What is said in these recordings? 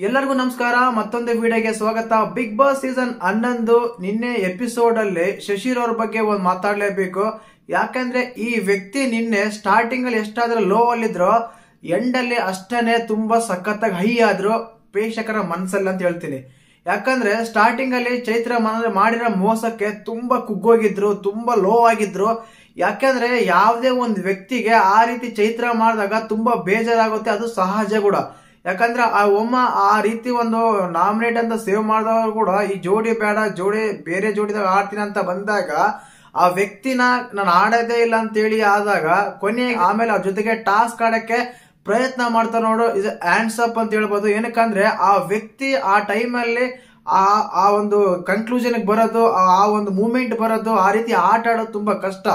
ಎಲ್ಲರಿಗೂ ನಮಸ್ಕಾರ. ಮತ್ತೊಂದು ವಿಡಿಯೋಗೆ ಸ್ವಾಗತ. ಬಿಗ್ ಬಾಸ್ ಸೀಸನ್ 11 ನಿನ್ನೆ ಎಪಿಸೋಡ್ ಅಲ್ಲಿ ಶಶಿರ್ ಅವ್ರ ಬಗ್ಗೆ ಒಂದು ಮಾತಾಡಲೇಬೇಕು. ಯಾಕಂದ್ರೆ ಈ ವ್ಯಕ್ತಿ ನಿನ್ನೆ ಸ್ಟಾರ್ಟಿಂಗ್ ಅಲ್ಲಿ ಎಷ್ಟಾದ್ರೂ ಲೋ ಅಲ್ಲಿದ್ರು, ಎಂಡ್ ಅಲ್ಲಿ ಅಷ್ಟೇನೆ ತುಂಬಾ ಸಖತ್ತಾಗಿ ಹೈ ಆದ್ರು ಪ್ರೇಕ್ಷಕರ ಮನಸ್ಸಲ್ಲಿ ಅಂತ ಹೇಳ್ತೀನಿ. ಯಾಕಂದ್ರೆ ಸ್ಟಾರ್ಟಿಂಗ್ ಅಲ್ಲಿ ಚೈತ್ರ ಮಾಡಿರೋ ಮೋಸಕ್ಕೆ ತುಂಬಾ ಕುಗ್ಗೋಗಿದ್ರು, ತುಂಬಾ ಲೋ ಆಗಿದ್ರು. ಯಾಕಂದ್ರೆ ಯಾವುದೇ ಒಂದು ವ್ಯಕ್ತಿಗೆ ಆ ರೀತಿ ಚೈತ್ರ ಮಾಡಿದಾಗ ತುಂಬಾ ಬೇಜಾರಾಗುತ್ತೆ, ಅದು ಸಹಜ ಕೂಡ. ಯಾಕಂದ್ರೆ ಆ ಒಮ್ಮ ಆ ರೀತಿ ಒಂದು ನಾಮಿನೇಟ್ ಅಂತ ಸೇವ್ ಮಾಡಿದವರು ಕೂಡ ಈ ಜೋಡಿ ಬೇಡ, ಬೇರೆ ಜೋಡಿದಾಗ ಆಡ್ತೀನಿ ಅಂತ ಬಂದಾಗ ಆ ವ್ಯಕ್ತಿನ ನಾನು ಆಡೋದೇ ಇಲ್ಲ ಅಂತ ಹೇಳಿ ಆದಾಗ ಕೊನೆಗೆ ಆಮೇಲೆ ಅವ್ರ ಜೊತೆಗೆ ಟಾಸ್ಕ್ ಆಡಕ್ಕೆ ಪ್ರಯತ್ನ ಮಾಡ್ತಾ ನೋಡು, ಇದು ಹ್ಯಾಂಡ್ಸ್ ಅಪ್ ಅಂತ ಹೇಳ್ಬೋದು. ಏನಕ್ಕಂದ್ರೆ ಆ ವ್ಯಕ್ತಿ ಆ ಟೈಮಲ್ಲಿ ಆ ಒಂದು ಕನ್ಕ್ಲೂಷನ್ ಬರೋದು, ಆ ಒಂದು ಮೂಮೆಂಟ್ ಬರೋದು, ಆ ರೀತಿ ಆಟ ಆಡೋದು ತುಂಬಾ ಕಷ್ಟ.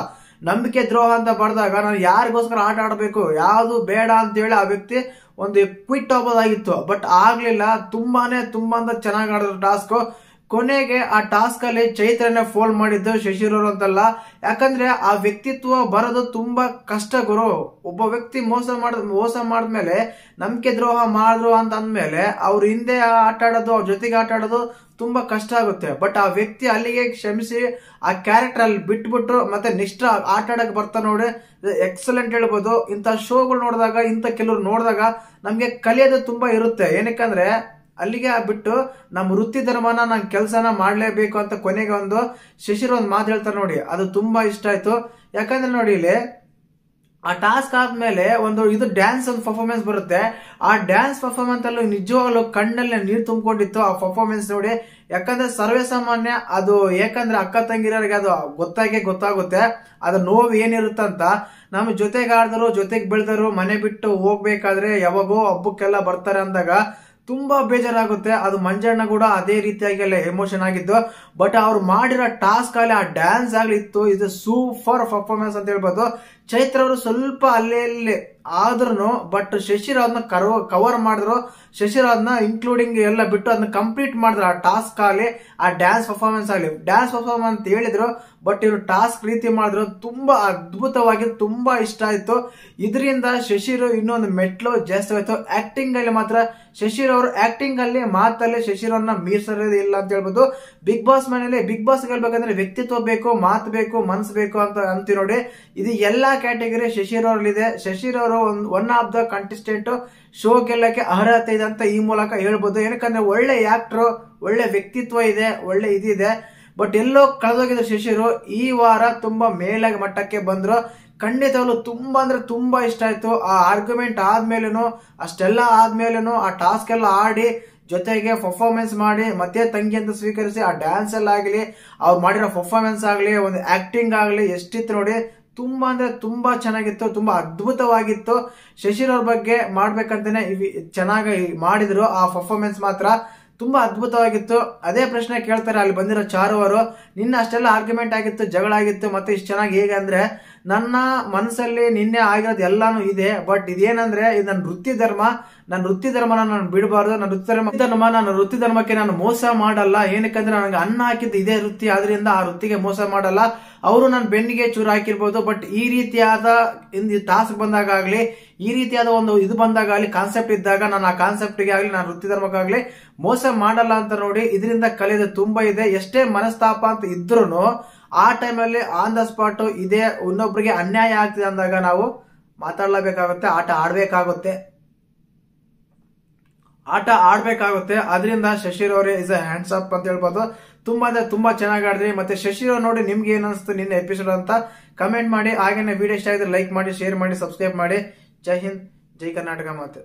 ನಂಬಿಕೆ ದ್ರೋಹ ಅಂತ ಬರೆದಾಗ ನಾನು ಯಾರಿಗೋಸ್ಕರ ಆಟ ಆಡಬೇಕು, ಯಾವುದು ಬೇಡ ಅಂತ ಹೇಳಿ ಆ ವ್ಯಕ್ತಿ ಒಂದು ಕ್ವಿಟ್ ಹೋಗೋದಾಗಿತ್ತು. ಬಟ್ ಆಗ್ಲಿಲ್ಲ, ತುಂಬಾನೇ ಚೆನ್ನಾಗಿ ಆಡಿದ್ರು ಟಾಸ್ಕ್. ಕೊನೆಗೆ ಆ ಟಾಸ್ಕ್ ಅಲ್ಲಿ ಚೈತ್ರನೇ ಫೋಲ್ ಮಾಡಿದ್ದು ಶಶಿರ್ ಅವರು ಅಂತಲ್ಲ. ಯಾಕಂದ್ರೆ ಆ ವ್ಯಕ್ತಿತ್ವ ಬರೋದು ತುಂಬಾ ಕಷ್ಟ ಗುರು. ಒಬ್ಬ ವ್ಯಕ್ತಿ ಮೋಸ ಮಾಡಿದ್ಮೇಲೆ ನಂಬಿಕೆ ದ್ರೋಹ ಮಾಡಿದ್ರು ಅಂತ ಅಂದ್ಮೇಲೆ ಅವ್ರ ಹಿಂದೆ ಆಟ ಆಡೋದು, ಅವ್ರ ಜೊತೆಗೆ ಆಟ ಆಡೋದು ತುಂಬಾ ಕಷ್ಟ ಆಗುತ್ತೆ. ಬಟ್ ಆ ವ್ಯಕ್ತಿ ಅಲ್ಲಿಗೆ ಕ್ಷಮಿಸಿ ಆ ಕ್ಯಾರೆಕ್ಟರ್ ಅಲ್ಲಿ ಬಿಟ್ಬಿಟ್ರು, ಮತ್ತೆ ನೆಕ್ಸ್ಟ್ ಆಟ ಆಡಕ್ ಬರ್ತಾ ನೋಡಿ, ಎಕ್ಸಲೆಂಟ್ ಹೇಳ್ಬೋದು. ಇಂಥ ಶೋಗಳು ನೋಡಿದಾಗ, ಇಂಥ ಕೆಲವ್ರು ನೋಡಿದಾಗ ನಮ್ಗೆ ಕಲಿಯೋದು ತುಂಬಾ ಇರುತ್ತೆ. ಏನಕ್ಕಂದ್ರೆ ಅಲ್ಲಿಗೆ ಬಿಟ್ಟು ನಮ್ಮ ವೃತ್ತಿ ಧರ್ಮನ ನಾನು ಕೆಲಸನ ಮಾಡ್ಲೇಬೇಕು ಅಂತ ಕೊನೆಗೆ ಒಂದು ಶಶಿರ್ ಒಂದು ಮಾತು ಹೇಳ್ತಾರೆ ನೋಡಿ, ಅದು ತುಂಬಾ ಇಷ್ಟ ಆಯ್ತು. ಯಾಕಂದ್ರೆ ನೋಡಿ, ಇಲ್ಲಿ ಆ ಟಾಸ್ಕ್ ಆದ್ಮೇಲೆ ಇದು ಡ್ಯಾನ್ಸ್ ಒಂದು ಪರ್ಫಾರ್ಮೆನ್ಸ್ ಬರುತ್ತೆ. ಆ ಡ್ಯಾನ್ಸ್ ಪರ್ಫಾರ್ಮೆನ್ಸ್ ಅಲ್ಲೂ ನಿಜವಾಗ್ಲೂ ಕಣ್ಣಲ್ಲಿ ನೀರು ತುಂಬಿಕೊಂಡಿತ್ತು ಆ ಪರ್ಫಾರ್ಮೆನ್ಸ್ ನೋಡಿ. ಯಾಕಂದ್ರೆ ಸರ್ವೇ ಸಾಮಾನ್ಯ ಅದು, ಯಾಕಂದ್ರೆ ಅಕ್ಕ ತಂಗಿರೋರಿಗೆ ಅದು ಗೊತ್ತಾಗುತ್ತೆ ಅದ್ರ ನೋವು ಏನಿರುತ್ತಂತ. ನಮ್ಮ ಜೊತೆಗೆ ಆಡಿದ್ರು, ಜೊತೆಗೆ ಬೆಳೆದರು, ಮನೆ ಬಿಟ್ಟು ಹೋಗ್ಬೇಕಾದ್ರೆ ಯಾವಾಗೋ ಹಬ್ಬಕ್ಕೆಲ್ಲ ಬರ್ತಾರೆ ಅಂದಾಗ ತುಂಬಾ ಬೇಜಾರಾಗುತ್ತೆ. ಅದು ಮಂಜಣ್ಣ ಕೂಡ ಅದೇ ರೀತಿಯಾಗಿ ಎಲ್ಲ ಎಮೋಷನ್ ಆಗಿದ್ದು. ಬಟ್ ಅವ್ರು ಮಾಡಿರೋ ಟಾಸ್ಕ್ ಅಲ್ಲಿ ಆ ಡ್ಯಾನ್ಸ್ ಆಗ್ಲಿ ಇತ್ತು, ಇದು ಸೂಪರ್ ಪರ್ಫಾರ್ಮೆನ್ಸ್ ಅಂತ ಹೇಳ್ಬೋದು. ಚೈತ್ರ ಅವರು ಸ್ವಲ್ಪ ಅಲ್ಲೇ ಆದ್ರೂ ಬಟ್ ಶಶಿರ್ ಅದನ್ನ ಕವರ್ ಮಾಡಿದ್ರು. ಶಶಿರ್ ಅದನ್ನ ಇನ್ಕ್ಲೂಡಿಂಗ್ ಎಲ್ಲ ಬಿಟ್ಟು ಅದನ್ನ ಕಂಪ್ಲೀಟ್ ಮಾಡಿದ್ರು. ಆ ಟಾಸ್ಕ್ ಆಗಲಿ, ಆ ಡ್ಯಾನ್ಸ್ ಪರ್ಫಾರ್ಮೆನ್ಸ್ ಆಗಲಿ. ಡ್ಯಾನ್ಸ್ ಪರ್ಫಾರ್ಮೆನ್ಸ್ ಅಂತ ಹೇಳಿದ್ರು, ಬಟ್ ಇವರು ಟಾಸ್ಕ್ ರೀತಿ ಮಾಡಿದ್ರು. ತುಂಬಾ ಅದ್ಭುತವಾಗಿ ತುಂಬಾ ಇಷ್ಟ ಆಯ್ತು. ಇದರಿಂದ ಶಶಿರ್ ಇನ್ನೊಂದು ಮೆಟ್ಲು ಜಾಸ್ತಿ ಆಯ್ತು. ಆಕ್ಟಿಂಗ್ ಅಲ್ಲಿ ಮಾತ್ರ ಶಶಿರ್ ಅವರು ಆಕ್ಟಿಂಗ್ ಅಲ್ಲಿ, ಮಾತಲ್ಲಿ ಶಶಿರ್ ಅವ್ರನ್ನ ಮೀರ್ಸೋದೇ ಇಲ್ಲ ಅಂತ ಹೇಳ್ಬೋದು. ಬಿಗ್ ಬಾಸ್ ಮನೇಲಿ ಬಿಗ್ ಬಾಸ್ ಹೇಳ್ಬೇಕಂದ್ರೆ ವ್ಯಕ್ತಿತ್ವ ಬೇಕು, ಮಾತು ಬೇಕು, ಮನ್ಸು ಬೇಕು ಅಂತ ಅಂತೀವಿ ನೋಡಿ. ಇದು ಎಲ್ಲಾ ಕ್ಯಾಟಗರಿ ಶಶಿರ್ ಅವ್ರಲ್ಲಿದೆ. ಶಶಿರ್ ಅವರು one of the contestant, show ಗೆಲ್ಲಕ್ಕೆ ಅರ್ಹತೆ ಇದೆ ಅಂತ ಈ ಮೂಲಕ ಹೇಳ್ಬೋದು. ಏನಕ್ಕಂದ್ರೆ ಒಳ್ಳೆ ಆಕ್ಟರ್, ಒಳ್ಳೆ ವ್ಯಕ್ತಿತ್ವ ಇದೆ, ಒಳ್ಳೆ ಇದಿದೆ. ಬಟ್ ಎಲ್ಲೋ ಕಳೆದೋಗಿದ್ರು ಶಶಿರ್. ಈ ವಾರ ತುಂಬಾ ಮೇಲಾಗಿ ಮಟ್ಟಕ್ಕೆ ಬಂದ್ರು. ಖಂಡಿತವಾಗ್ಲು ತುಂಬಾ ಅಂದ್ರೆ ತುಂಬಾ ಇಷ್ಟ ಆಯ್ತು. ಆ ಆರ್ಗ್ಯುಮೆಂಟ್ ಆದ್ಮೇಲೂ, ಅಷ್ಟೆಲ್ಲ ಆದ್ಮೇಲೂ ಆ ಟಾಸ್ಕ್ ಎಲ್ಲ ಆಡಿ, ಜೊತೆಗೆ ಪರ್ಫಾರ್ಮೆನ್ಸ್ ಮಾಡಿ, ಮತ್ತೆ ತಂಗಿ ಅಂತ ಸ್ವೀಕರಿಸಿ ಆ ಡ್ಯಾನ್ಸ್ ಎಲ್ಲ ಆಗ್ಲಿ, ಅವ್ರು ಮಾಡಿರೋ ಪರ್ಫಾರ್ಮೆನ್ಸ್ ಆಗ್ಲಿ, ಒಂದು ಆಕ್ಟಿಂಗ್ ಆಗ್ಲಿ ಎಷ್ಟಿತ್ತು ನೋಡಿ. ತುಂಬಾ ಅಂದ್ರೆ ತುಂಬಾ ಚೆನ್ನಾಗಿತ್ತು, ತುಂಬಾ ಅದ್ಭುತವಾಗಿತ್ತು. ಶಶಿರ್ ಅವ್ರ ಬಗ್ಗೆ ಮಾಡ್ಬೇಕಂತಾನೆ ಚೆನ್ನಾಗಿ ಮಾಡಿದ್ರು. ಆ ಪರ್ಫಾರ್ಮೆನ್ಸ್ ಮಾತ್ರ ತುಂಬಾ ಅದ್ಭುತವಾಗಿತ್ತು. ಅದೇ ಪ್ರಶ್ನೆ ಕೇಳ್ತಾರೆ ಅಲ್ಲಿ ಬಂದಿರೋ ಚಾರು ಅವರು, ನಿನ್ನೆ ಅಷ್ಟೆಲ್ಲ ಆರ್ಗ್ಯುಮೆಂಟ್ ಆಗಿತ್ತು, ಜಗಳ ಆಗಿತ್ತು, ಮತ್ತೆ ಇಷ್ಟು ಚೆನ್ನಾಗಿ ಹೇಗೆ ಅಂದ್ರೆ, ನನ್ನ ಮನಸ್ಸಲ್ಲಿ ನಿನ್ನೆ ಆಗಿರೋದು ಎಲ್ಲಾನು ಇದೆ. ಬಟ್ ಇದೇನಂದ್ರೆ, ಇದು ನನ್ನ ವೃತ್ತಿ ಧರ್ಮನ ನಾನು ಬಿಡಬಾರ್ದು. ನನ್ನ ವೃತ್ತಿ ಧರ್ಮಕ್ಕೆ ನಾನು ಮೋಸ ಮಾಡಲ್ಲ. ಏನಕ್ಕಂದ್ರೆ ನನಗೆ ಅನ್ನ ಹಾಕಿದ್ದು ಇದೇ ವೃತ್ತಿ, ಆದ್ರಿಂದ ಆ ವೃತ್ತಿಗೆ ಮೋಸ ಮಾಡಲ್ಲ. ಅವರು ನನ್ನ ಬೆನ್ನಿಗೆ ಚೂರು ಹಾಕಿರ್ಬೋದು, ಬಟ್ ಈ ರೀತಿಯಾದ ಟಾಸ್ಕ್ ಬಂದಾಗ ಆಗ್ಲಿ, ಈ ರೀತಿಯಾದ ಒಂದು ಇದು ಬಂದಾಗ ಆಗ್ಲಿ, ಕಾನ್ಸೆಪ್ಟ್ ಇದ್ದಾಗ ನಾನು ಆ ಕಾನ್ಸೆಪ್ಟ್ಗೆ ಆಗ್ಲಿ, ನಾನು ವೃತ್ತಿ ಧರ್ಮಕ್ಕಾಗ್ಲಿ ಮೋಸ ಮಾಡಲ್ಲ ಅಂತ ನೋಡಿ. ಇದರಿಂದ ಕಲಿಯೋದು ತುಂಬಾ ಇದೆ. ಎಷ್ಟೇ ಮನಸ್ತಾಪ ಅಂತ ಇದ್ರೂ ಆ ಟೈಮಲ್ಲಿ ಆನ್ ದ ಸ್ಪಾಟ್ ಇದೇ ಇನ್ನೊಬ್ರಿಗೆ ಅನ್ಯಾಯ ಆಗ್ತಿದೆ ಅಂದಾಗ ನಾವು ಮಾತಾಡ್ಲೇಬೇಕಾಗುತ್ತೆ, ಆಟ ಆಡ್ಬೇಕಾಗುತ್ತೆ. ಅದರಿಂದ ಶಶಿರ್ ಅವರೇ ಇಸ್ ಅ ಹ್ಯಾಂಡ್ಸ್ ಅಪ್ ಅಂತ ಹೇಳ್ಬೋದು. ತುಂಬಾ ಅಂದ್ರೆ ತುಂಬಾ ಚೆನ್ನಾಗಿ ಆಡಿದ್ರಿ. ಮತ್ತೆ ಶಶಿರ್ ಅವ್ರು ನೋಡಿ, ನಿಮ್ಗೆ ಏನ್ ಅನಿಸ್ತು ನಿನ್ನೆ ಎಪಿಸೋಡ್ ಅಂತ ಕಮೆಂಟ್ ಮಾಡಿ. ಹಾಗೇನೆ ವಿಡಿಯೋ ಇಷ್ಟ ಆಗಿದ್ರೆ ಲೈಕ್ ಮಾಡಿ, ಶೇರ್ ಮಾಡಿ, ಸಬ್ಸ್ಕ್ರೈಬ್ ಮಾಡಿ. ಜೈ ಹಿಂದ್, ಜೈ ಕರ್ನಾಟಕ ಮಾತು.